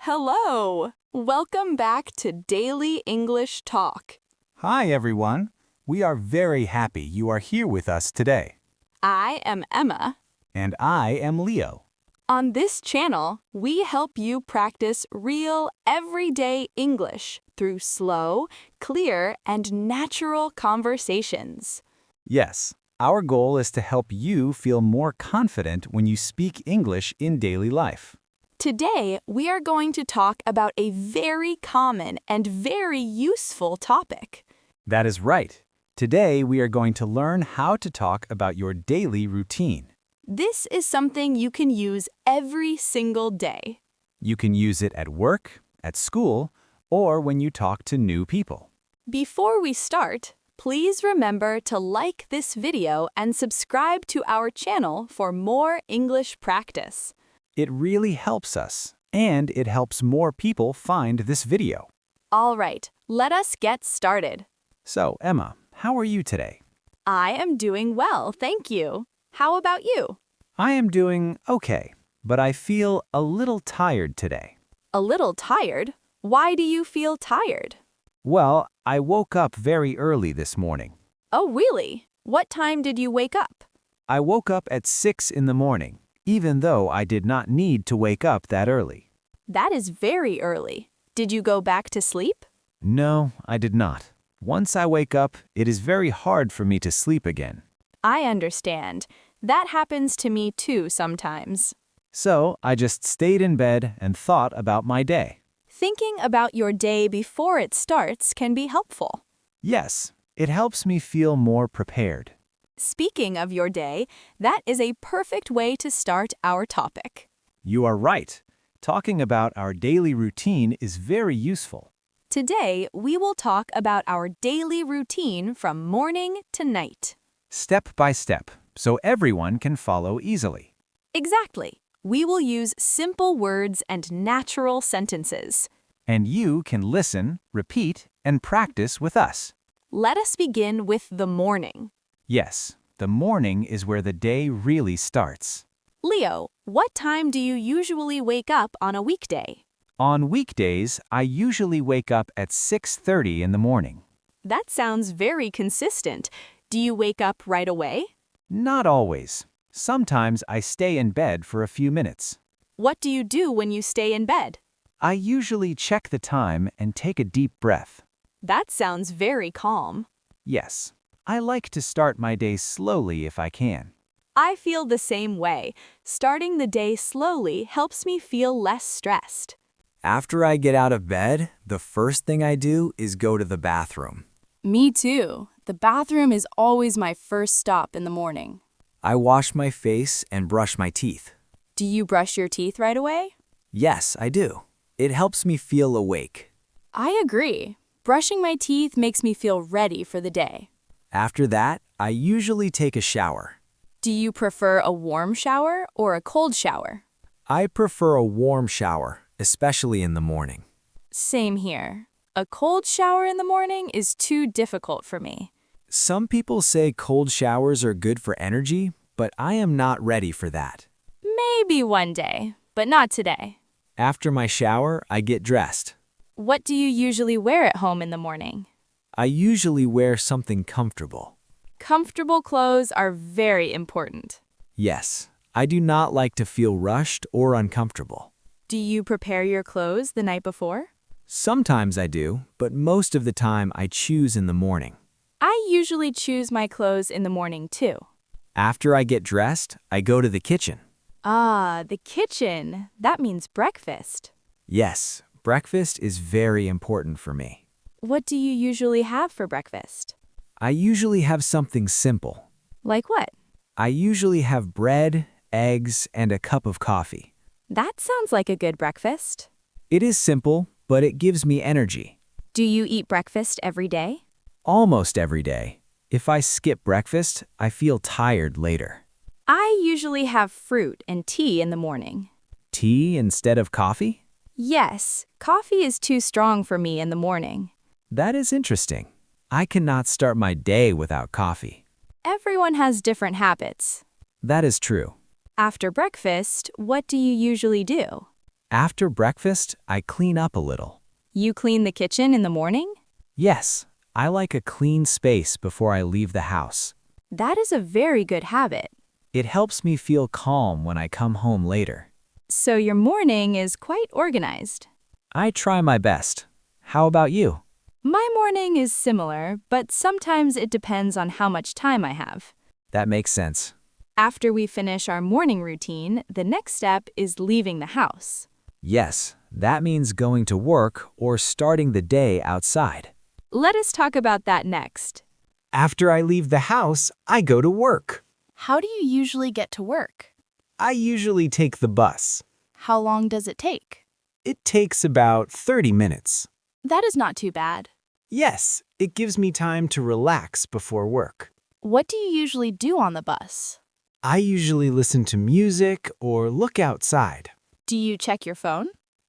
Hello! Welcome back to Daily English Talk. Hi, everyone. We are very happy you are here with us today. I am Emma. And I am Leo. On this channel, we help you practice real, everyday English through slow, clear, and natural conversations. Yes, our goal is to help you feel more confident when you speak English in daily life. Today, we are going to talk about a very common and very useful topic. That is right. Today, we are going to learn how to talk about your daily routine. This is something you can use every single day. You can use it at work, at school, or when you talk to new people. Before we start, please remember to like this video and subscribe to our channel for more English practice. It really helps us, and it helps more people find this video. All right, let us get started. So, Emma, how are you today? I am doing well, thank you. How about you? I am doing okay, but I feel a little tired today. A little tired? Why do you feel tired? Well, I woke up very early this morning. Oh, really? What time did you wake up? I woke up at 6 in the morning, even though I did not need to wake up that early. That is very early. Did you go back to sleep? No, I did not. Once I wake up, it is very hard for me to sleep again. I understand. That happens to me too sometimes. So, I just stayed in bed and thought about my day. Thinking about your day before it starts can be helpful. Yes, it helps me feel more prepared. Speaking of your day, that is a perfect way to start our topic. You are right. Talking about our daily routine is very useful. Today, we will talk about our daily routine from morning to night. Step by step, so everyone can follow easily. Exactly. We will use simple words and natural sentences. And you can listen, repeat, and practice with us. Let us begin with the morning. Yes, the morning is where the day really starts. Leo, what time do you usually wake up on a weekday? On weekdays, I usually wake up at 6:30 in the morning. That sounds very consistent. Do you wake up right away? Not always. Sometimes I stay in bed for a few minutes. What do you do when you stay in bed? I usually check the time and take a deep breath. That sounds very calm. Yes, I like to start my day slowly if I can. I feel the same way. Starting the day slowly helps me feel less stressed. After I get out of bed, the first thing I do is go to the bathroom. Me too. The bathroom is always my first stop in the morning. I wash my face and brush my teeth. Do you brush your teeth right away? Yes, I do. It helps me feel awake. I agree. Brushing my teeth makes me feel ready for the day. After that, I usually take a shower. Do you prefer a warm shower or a cold shower? I prefer a warm shower, especially in the morning. Same here. A cold shower in the morning is too difficult for me. Some people say cold showers are good for energy, but I am not ready for that. Maybe one day, but not today. After my shower, I get dressed. What do you usually wear at home in the morning? I usually wear something comfortable. Comfortable clothes are very important. Yes, I do not like to feel rushed or uncomfortable. Do you prepare your clothes the night before? Sometimes I do, but most of the time I choose in the morning. I usually choose my clothes in the morning too. After I get dressed, I go to the kitchen. Ah, the kitchen. That means breakfast. Yes, breakfast is very important for me. What do you usually have for breakfast? I usually have something simple. Like what? I usually have bread, eggs, and a cup of coffee. That sounds like a good breakfast. It is simple, but it gives me energy. Do you eat breakfast every day? Almost every day. If I skip breakfast, I feel tired later. I usually have fruit and tea in the morning. Tea instead of coffee? Yes, coffee is too strong for me in the morning. That is interesting. I cannot start my day without coffee. Everyone has different habits. That is true. After breakfast, what do you usually do? After breakfast, I clean up a little. You clean the kitchen in the morning? Yes, I like a clean space before I leave the house. That is a very good habit. It helps me feel calm when I come home later. So your morning is quite organized. I try my best. How about you? My morning is similar, but sometimes it depends on how much time I have. That makes sense. After we finish our morning routine, the next step is leaving the house. Yes, that means going to work or starting the day outside. Let us talk about that next. After I leave the house, I go to work. How do you usually get to work? I usually take the bus. How long does it take? It takes about 30 minutes. That is not too bad. Yes, it gives me time to relax before work. What do you usually do on the bus? I usually listen to music or look outside. Do you check your phone?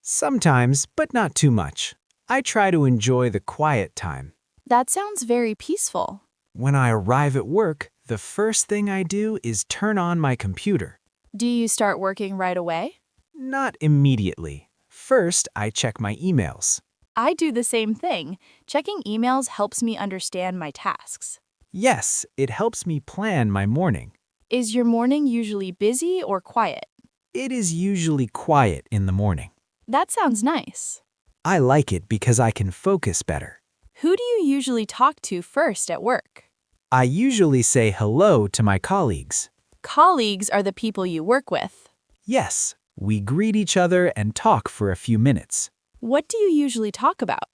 Sometimes, but not too much. I try to enjoy the quiet time. That sounds very peaceful. When I arrive at work, the first thing I do is turn on my computer. Do you start working right away? Not immediately. First, I check my emails. I do the same thing. Checking emails helps me understand my tasks. Yes, it helps me plan my morning. Is your morning usually busy or quiet? It is usually quiet in the morning. That sounds nice. I like it because I can focus better. Who do you usually talk to first at work? I usually say hello to my colleagues. Colleagues are the people you work with. Yes, we greet each other and talk for a few minutes. What do you usually talk about?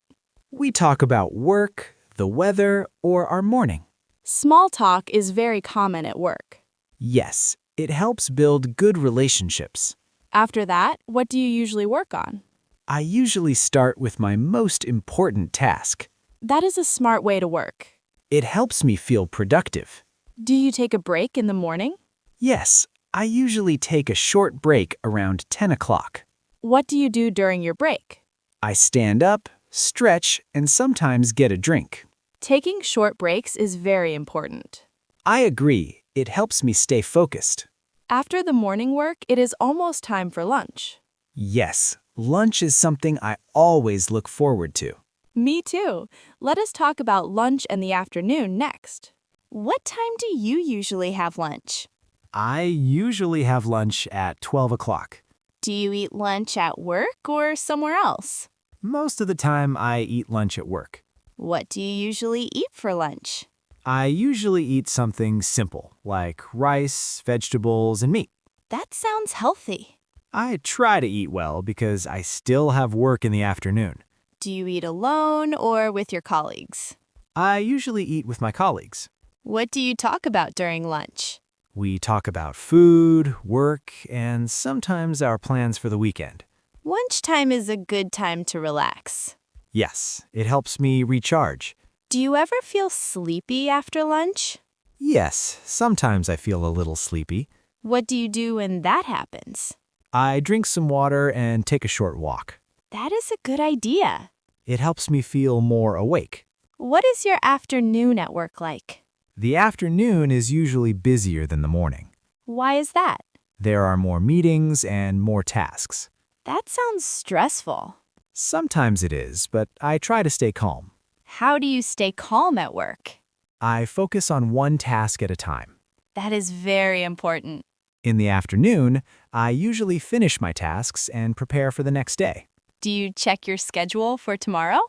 We talk about work, the weather, or our morning. Small talk is very common at work. Yes, it helps build good relationships. After that, what do you usually work on? I usually start with my most important task. That is a smart way to work. It helps me feel productive. Do you take a break in the morning? Yes, I usually take a short break around 10 o'clock. What do you do during your break? I stand up, stretch, and sometimes get a drink. Taking short breaks is very important. I agree. It helps me stay focused. After the morning work, it is almost time for lunch. Yes, lunch is something I always look forward to. Me too. Let us talk about lunch and the afternoon next. What time do you usually have lunch? I usually have lunch at 12 o'clock. Do you eat lunch at work or somewhere else? Most of the time, I eat lunch at work. What do you usually eat for lunch? I usually eat something simple, like rice, vegetables, and meat. That sounds healthy. I try to eat well because I still have work in the afternoon. Do you eat alone or with your colleagues? I usually eat with my colleagues. What do you talk about during lunch? We talk about food, work, and sometimes our plans for the weekend. Lunchtime is a good time to relax. Yes, it helps me recharge. Do you ever feel sleepy after lunch? Yes, sometimes I feel a little sleepy. What do you do when that happens? I drink some water and take a short walk. That is a good idea. It helps me feel more awake. What is your afternoon at work like? The afternoon is usually busier than the morning. Why is that? There are more meetings and more tasks. That sounds stressful. Sometimes it is, but I try to stay calm. How do you stay calm at work? I focus on one task at a time. That is very important. In the afternoon, I usually finish my tasks and prepare for the next day. Do you check your schedule for tomorrow?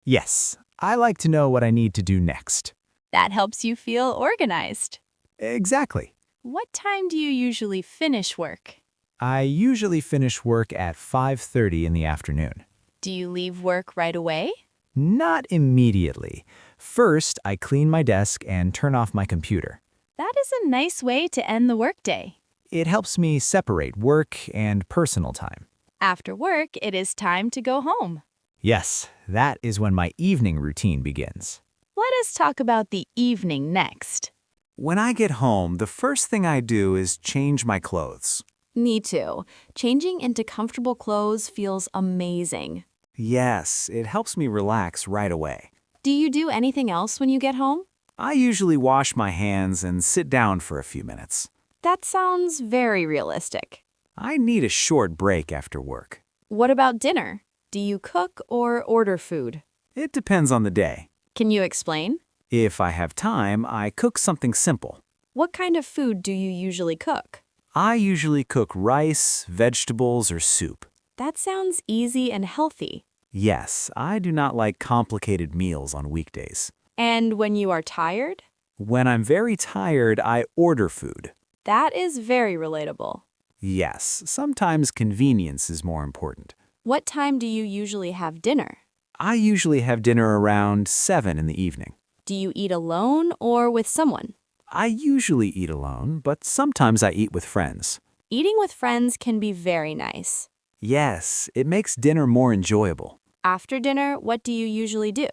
Yes, I like to know what I need to do next. That helps you feel organized. Exactly. What time do you usually finish work? I usually finish work at 5:30 in the afternoon. Do you leave work right away? Not immediately. First, I clean my desk and turn off my computer. That is a nice way to end the workday. It helps me separate work and personal time. After work, it is time to go home. Yes, that is when my evening routine begins. Let us talk about the evening next. When I get home, the first thing I do is change my clothes. Me too. Changing into comfortable clothes feels amazing. Yes, it helps me relax right away. Do you do anything else when you get home? I usually wash my hands and sit down for a few minutes. That sounds very realistic. I need a short break after work. What about dinner? Do you cook or order food? It depends on the day. Can you explain? If I have time, I cook something simple. What kind of food do you usually cook? I usually cook rice, vegetables, or soup. That sounds easy and healthy. Yes, I do not like complicated meals on weekdays. And when you are tired? When I'm very tired, I order food. That is very relatable. Yes, sometimes convenience is more important. What time do you usually have dinner? I usually have dinner around 7 in the evening. Do you eat alone or with someone? I usually eat alone, but sometimes I eat with friends. Eating with friends can be very nice. Yes, it makes dinner more enjoyable. After dinner, what do you usually do?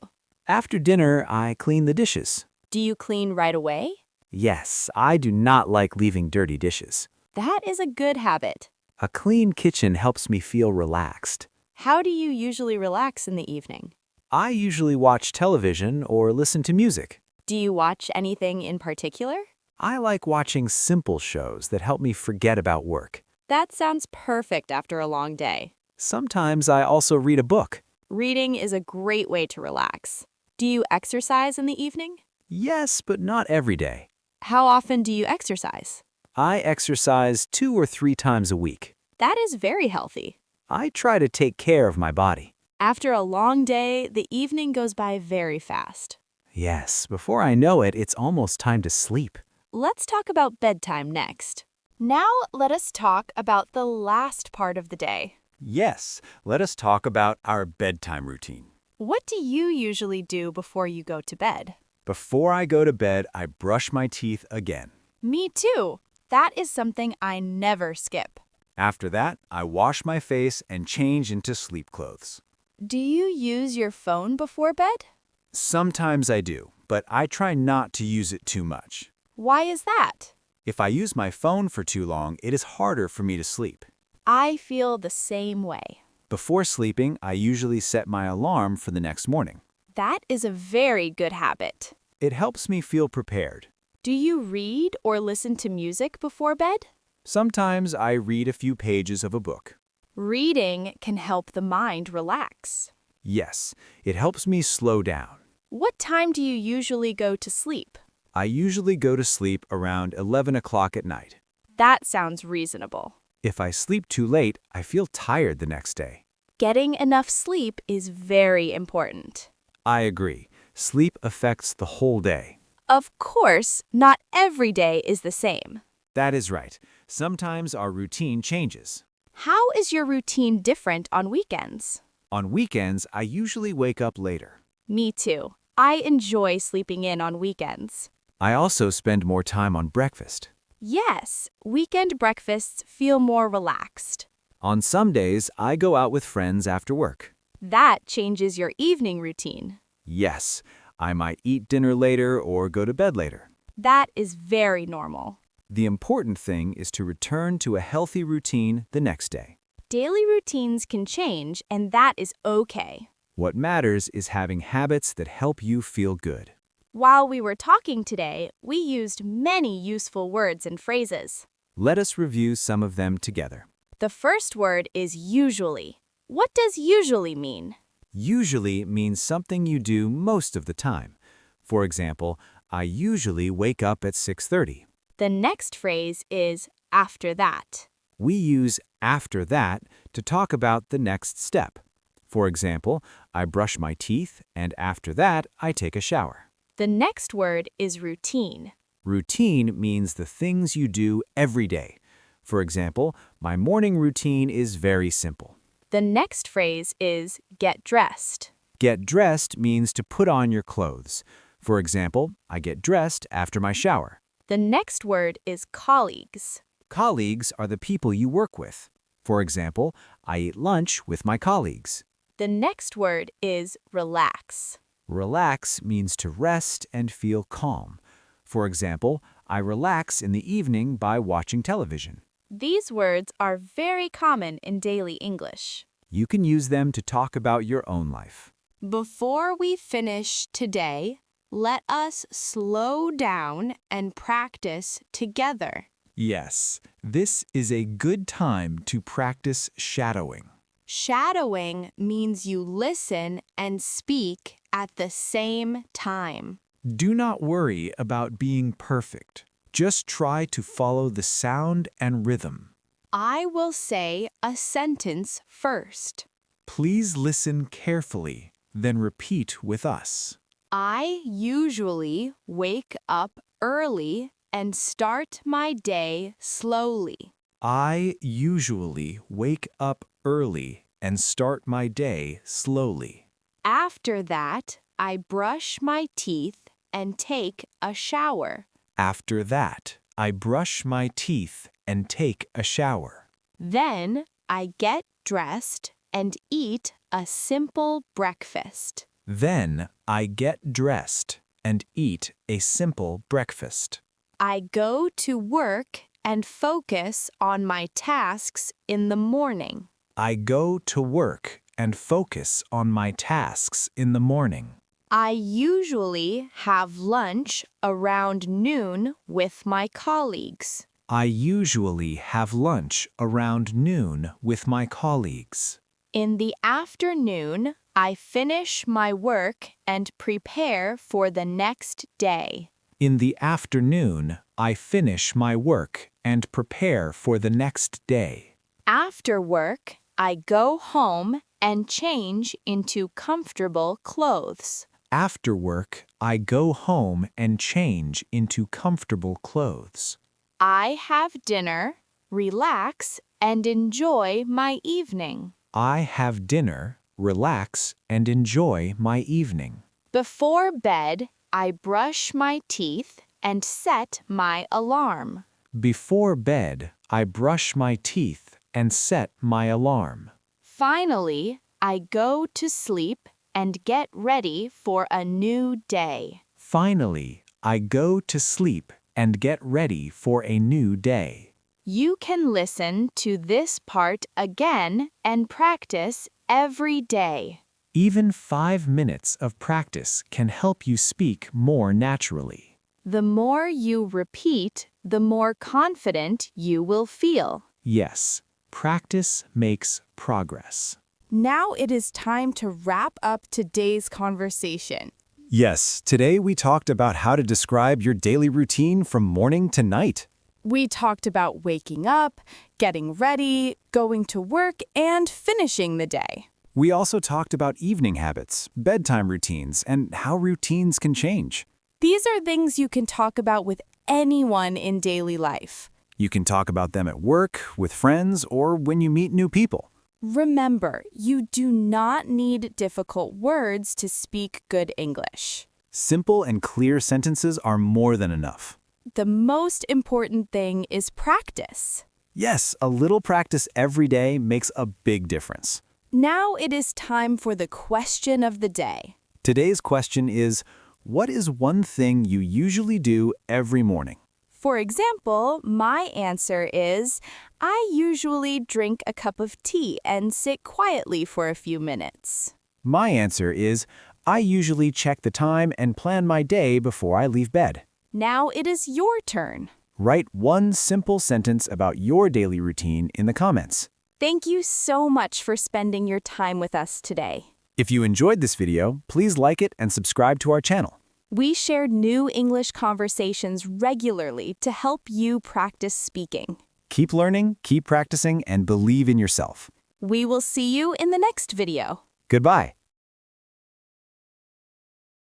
After dinner, I clean the dishes. Do you clean right away? Yes, I do not like leaving dirty dishes. That is a good habit. A clean kitchen helps me feel relaxed. How do you usually relax in the evening? I usually watch television or listen to music. Do you watch anything in particular? I like watching simple shows that help me forget about work. That sounds perfect after a long day. Sometimes I also read a book. Reading is a great way to relax. Do you exercise in the evening? Yes, but not every day. How often do you exercise? I exercise 2 or 3 times a week. That is very healthy. I try to take care of my body. After a long day, the evening goes by very fast. Yes, before I know it, it's almost time to sleep. Let's talk about bedtime next. Now let us talk about the last part of the day. Yes, let us talk about our bedtime routine. What do you usually do before you go to bed? Before I go to bed, I brush my teeth again. Me too. That is something I never skip. After that, I wash my face and change into sleep clothes. Do you use your phone before bed? Sometimes I do, but I try not to use it too much. Why is that? If I use my phone for too long, it is harder for me to sleep. I feel the same way. Before sleeping, I usually set my alarm for the next morning. That is a very good habit. It helps me feel prepared. Do you read or listen to music before bed? Sometimes I read a few pages of a book. Reading can help the mind relax. Yes, it helps me slow down. What time do you usually go to sleep? I usually go to sleep around 11 o'clock at night. That sounds reasonable. If I sleep too late, I feel tired the next day. Getting enough sleep is very important. I agree. Sleep affects the whole day. Of course, not every day is the same. That is right. Sometimes our routine changes. How is your routine different on weekends? On weekends, I usually wake up later. Me too. I enjoy sleeping in on weekends. I also spend more time on breakfast. Yes, weekend breakfasts feel more relaxed. On some days, I go out with friends after work. That changes your evening routine. Yes, I might eat dinner later or go to bed later. That is very normal. The important thing is to return to a healthy routine the next day. Daily routines can change, and that is okay. What matters is having habits that help you feel good. While we were talking today, we used many useful words and phrases. Let us review some of them together. The first word is usually. What does usually mean? Usually means something you do most of the time. For example, I usually wake up at 6:30. The next phrase is after that. We use after that to talk about the next step. For example, I brush my teeth and after that I take a shower. The next word is routine. Routine means the things you do every day. For example, my morning routine is very simple. The next phrase is get dressed. Get dressed means to put on your clothes. For example, I get dressed after my shower. The next word is colleagues. Colleagues are the people you work with. For example, I eat lunch with my colleagues. The next word is relax. Relax means to rest and feel calm. For example, I relax in the evening by watching television. These words are very common in daily English. You can use them to talk about your own life. Before we finish today, let us slow down and practice together. Yes, this is a good time to practice shadowing. Shadowing means you listen and speak at the same time. Do not worry about being perfect. Just try to follow the sound and rhythm. I will say a sentence first. Please listen carefully, then repeat with us. I usually wake up early and start my day slowly. I usually wake up early and start my day slowly. After that, I brush my teeth and take a shower. After that, I brush my teeth and take a shower. Then I get dressed and eat a simple breakfast. Then I get dressed and eat a simple breakfast. I go to work and focus on my tasks in the morning. I go to work and focus on my tasks in the morning. I usually have lunch around noon with my colleagues. I usually have lunch around noon with my colleagues. In the afternoon, I finish my work and prepare for the next day. In the afternoon, I finish my work and prepare for the next day. After work, I go home and change into comfortable clothes. After work, I go home and change into comfortable clothes. I have dinner, relax, and enjoy my evening. I have dinner, relax, and enjoy my evening. Before bed, I brush my teeth and set my alarm. Before bed, I brush my teeth and set my alarm. Finally, I go to sleep and get ready for a new day. Finally, I go to sleep and get ready for a new day. You can listen to this part again and practice every day. Even 5 minutes of practice can help you speak more naturally. The more you repeat, the more confident you will feel. Yes, practice makes progress. Now it is time to wrap up today's conversation. Yes, today we talked about how to describe your daily routine from morning to night. We talked about waking up, getting ready, going to work, and finishing the day. We also talked about evening habits, bedtime routines, and how routines can change. These are things you can talk about with anyone in daily life. You can talk about them at work, with friends, or when you meet new people. Remember, you do not need difficult words to speak good English. Simple and clear sentences are more than enough. The most important thing is practice. Yes, a little practice every day makes a big difference. Now it is time for the question of the day. Today's question is, what is one thing you usually do every morning? For example, my answer is, I usually drink a cup of tea and sit quietly for a few minutes. My answer is, I usually check the time and plan my day before I leave bed. Now it is your turn. Write one simple sentence about your daily routine in the comments. Thank you so much for spending your time with us today. If you enjoyed this video, please like it and subscribe to our channel. We share new English conversations regularly to help you practice speaking. Keep learning, keep practicing, and believe in yourself. We will see you in the next video. Goodbye.